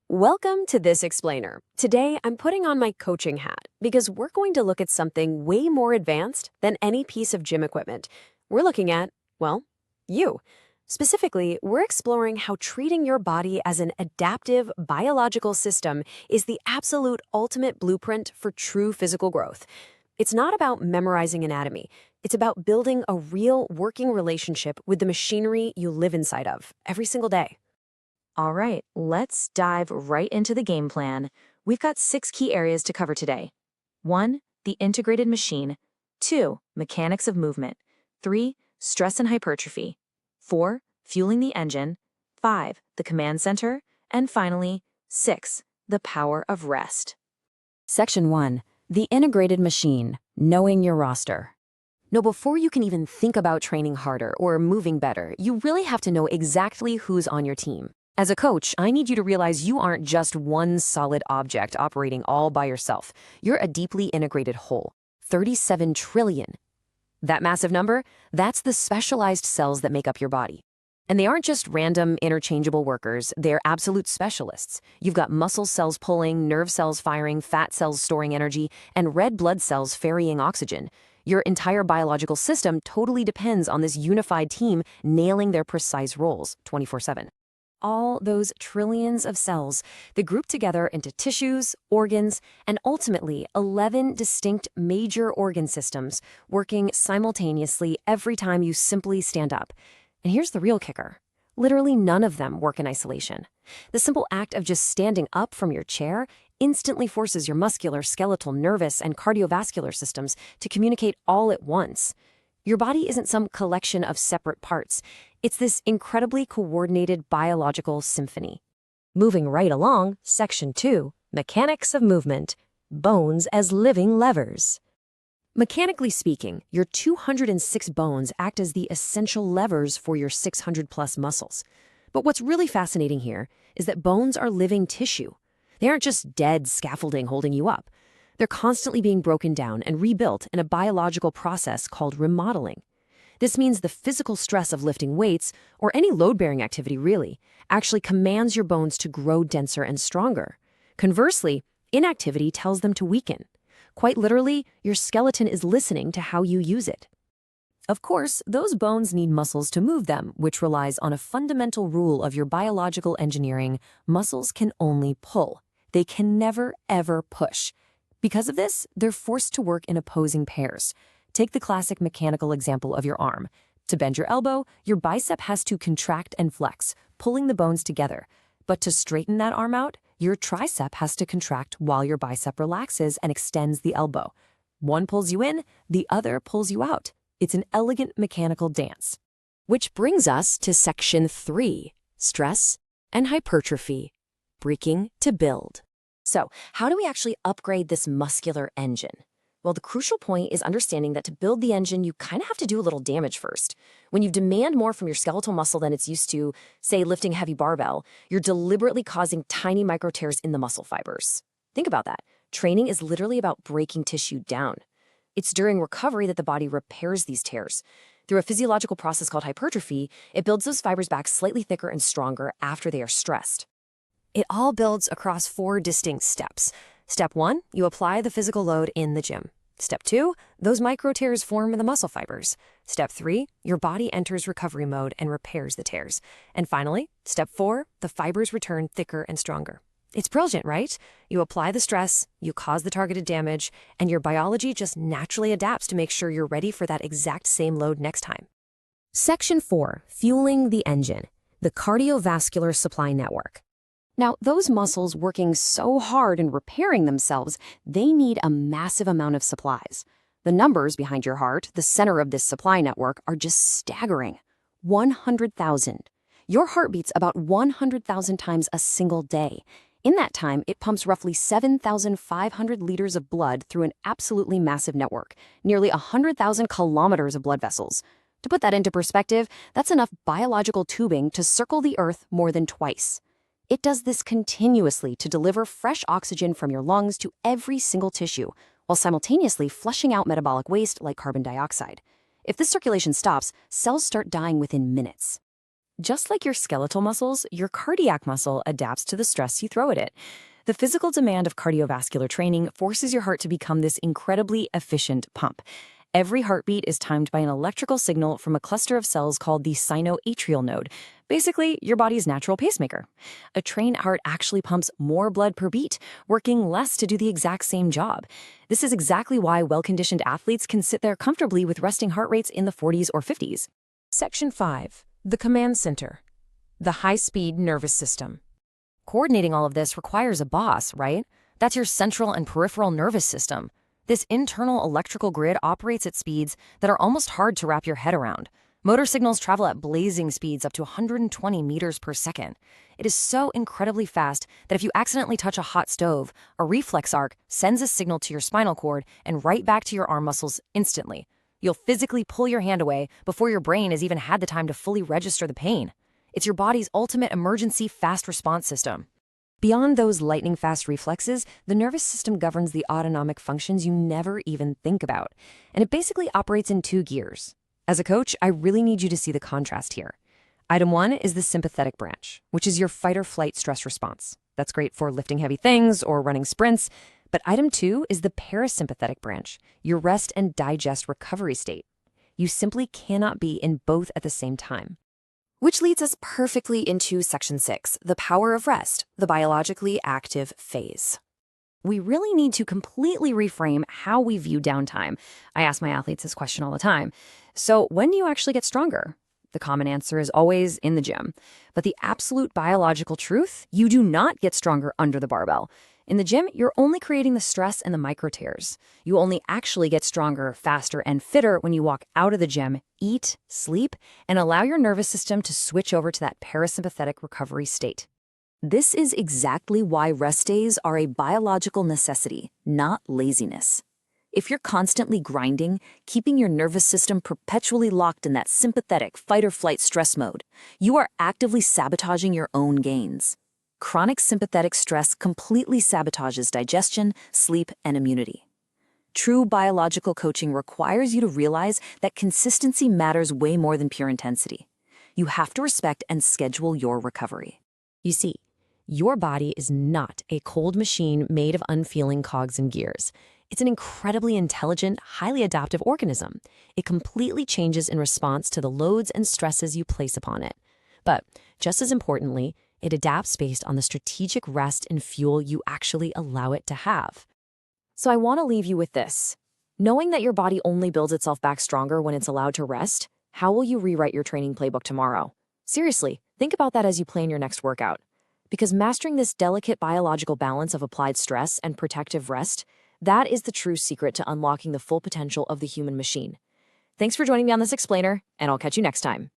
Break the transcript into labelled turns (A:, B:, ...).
A: Welcome to This Explainer. Today, I'm putting on my coaching hat because we're going to look at something way more advanced than any piece of gym equipment. We're looking at, well, you. Specifically, we're exploring how treating your body as an adaptive biological system is the absolute ultimate blueprint for true physical growth. It's not about memorizing anatomy. It's about building a real working relationship with the machinery you live inside of every single day.
B: All right, let's dive right into the game plan. We've got 6 key areas to cover today. 1. The integrated machine. 2. Mechanics of movement. 3. Stress and hypertrophy. 4. Fueling the engine. 5. The command center. And finally, 6. The power of rest.
A: Section 1. The integrated machine, knowing your roster. Now, before you can even think about training harder or moving better, you really have to know exactly who's on your team. As a coach, I need you to realize you aren't just one solid object operating all by yourself. You're a deeply integrated whole. 37 trillion. That massive number, that's the specialized cells that make up your body. And they aren't just random, interchangeable workers, they're absolute specialists. You've got muscle cells pulling, nerve cells firing, fat cells storing energy, and red blood cells ferrying oxygen. Your entire biological system totally depends on this unified team nailing their precise roles 24/7. All those trillions of cells, they group together into tissues, organs, and ultimately 11 distinct major organ systems working simultaneously every time you simply stand up. And here's the real kicker. Literally none of them work in isolation. The simple act of just standing up from your chair instantly forces your muscular, skeletal, nervous, and cardiovascular systems to communicate all at once. Your body isn't some collection of separate parts. It's this incredibly coordinated biological symphony. Moving right along, Section 2, Mechanics of Movement, Bones as Living Levers. Mechanically speaking, your 206 bones act as the essential levers for your 600-plus muscles. But what's really fascinating here is that bones are living tissue. They aren't just dead scaffolding holding you up. They're constantly being broken down and rebuilt in a biological process called remodeling. This means the physical stress of lifting weights, or any load-bearing activity really, actually commands your bones to grow denser and stronger. Conversely, inactivity tells them to weaken. Quite literally, your skeleton is listening to how you use it. Of course, those bones need muscles to move them, which relies on a fundamental rule of your biological engineering: muscles can only pull. They can never, ever push. Because of this, they're forced to work in opposing pairs. Take the classic mechanical example of your arm. To bend your elbow, your bicep has to contract and flex, pulling the bones together. But to straighten that arm out, your tricep has to contract while your bicep relaxes and extends the elbow. One pulls you in, the other pulls you out. It's an elegant mechanical dance. Which brings us to Section 3, Stress and Hypertrophy, Breaking to Build. So, how do we actually upgrade this muscular engine? Well, the crucial point is understanding that to build the engine, you kind of have to do a little damage first. When you demand more from your skeletal muscle than it's used to, say, lifting a heavy barbell, you're deliberately causing tiny micro tears in the muscle fibers. Think about that. Training is literally about breaking tissue down. It's during recovery that the body repairs these tears. Through a physiological process called hypertrophy, it builds those fibers back slightly thicker and stronger after they are stressed. It all builds across 4 distinct steps. Step 1, you apply the physical load in the gym. Step 2, those micro tears form the muscle fibers. Step 3, your body enters recovery mode and repairs the tears. And finally, Step 4, the fibers return thicker and stronger. It's brilliant, right? You apply the stress, you cause the targeted damage, and your biology just naturally adapts to make sure you're ready for that exact same load next time. Section 4, Fueling the Engine, the cardiovascular supply network. Now, those muscles working so hard and repairing themselves, they need a massive amount of supplies. The numbers behind your heart, the center of this supply network, are just staggering. 100,000. Your heart beats about 100,000 times a single day. In that time, it pumps roughly 7,500 liters of blood through an absolutely massive network, nearly 100,000 kilometers of blood vessels. To put that into perspective, that's enough biological tubing to circle the Earth more than twice. It does this continuously to deliver fresh oxygen from your lungs to every single tissue, while simultaneously flushing out metabolic waste like carbon dioxide. If this circulation stops, cells start dying within minutes. Just like your skeletal muscles, your cardiac muscle adapts to the stress you throw at it. The physical demand of cardiovascular training forces your heart to become this incredibly efficient pump. Every heartbeat is timed by an electrical signal from a cluster of cells called the sinoatrial node, basically your body's natural pacemaker. A trained heart actually pumps more blood per beat, working less to do the exact same job. This is exactly why well-conditioned athletes can sit there comfortably with resting heart rates in the 40s or 50s.
B: Section 5. The command center. The high-speed nervous system.
A: Coordinating all of this requires a boss, right? That's your central and peripheral nervous system. This internal electrical grid operates at speeds that are almost hard to wrap your head around. Motor signals travel at blazing speeds up to 120 meters per second. It is so incredibly fast that if you accidentally touch a hot stove, a reflex arc sends a signal to your spinal cord and right back to your arm muscles instantly. You'll physically pull your hand away before your brain has even had the time to fully register the pain. It's your body's ultimate emergency fast response system. Beyond those lightning-fast reflexes, the nervous system governs the autonomic functions you never even think about, and it basically operates in 2 gears. As a coach, I really need you to see the contrast here. Item 1 is the sympathetic branch, which is your fight-or-flight stress response. That's great for lifting heavy things or running sprints. But item 2 is the parasympathetic branch, your rest and digest recovery state. You simply cannot be in both at the same time. Which leads us perfectly into Section 6, the power of rest, the biologically active phase. We really need to completely reframe how we view downtime. I ask my athletes this question all the time. So when do you actually get stronger? The common answer is always in the gym. But the absolute biological truth, you do not get stronger under the barbell. In the gym, you're only creating the stress and the micro tears. You only actually get stronger, faster, and fitter when you walk out of the gym, eat, sleep, and allow your nervous system to switch over to that parasympathetic recovery state. This is exactly why rest days are a biological necessity, not laziness. If you're constantly grinding, keeping your nervous system perpetually locked in that sympathetic fight-or-flight stress mode, you are actively sabotaging your own gains. Chronic sympathetic stress completely sabotages digestion, sleep, and immunity. True biological coaching requires you to realize that consistency matters way more than pure intensity. You have to respect and schedule your recovery. You see, your body is not a cold machine made of unfeeling cogs and gears. It's an incredibly intelligent, highly adaptive organism. It completely changes in response to the loads and stresses you place upon it. But just as importantly, it adapts based on the strategic rest and fuel you actually allow it to have. So I want to leave you with this. Knowing that your body only builds itself back stronger when it's allowed to rest, how will you rewrite your training playbook tomorrow? Seriously, think about that as you plan your next workout. Because mastering this delicate biological balance of applied stress and protective rest, that is the true secret to unlocking the full potential of the human machine. Thanks for joining me on this explainer, and I'll catch you next time.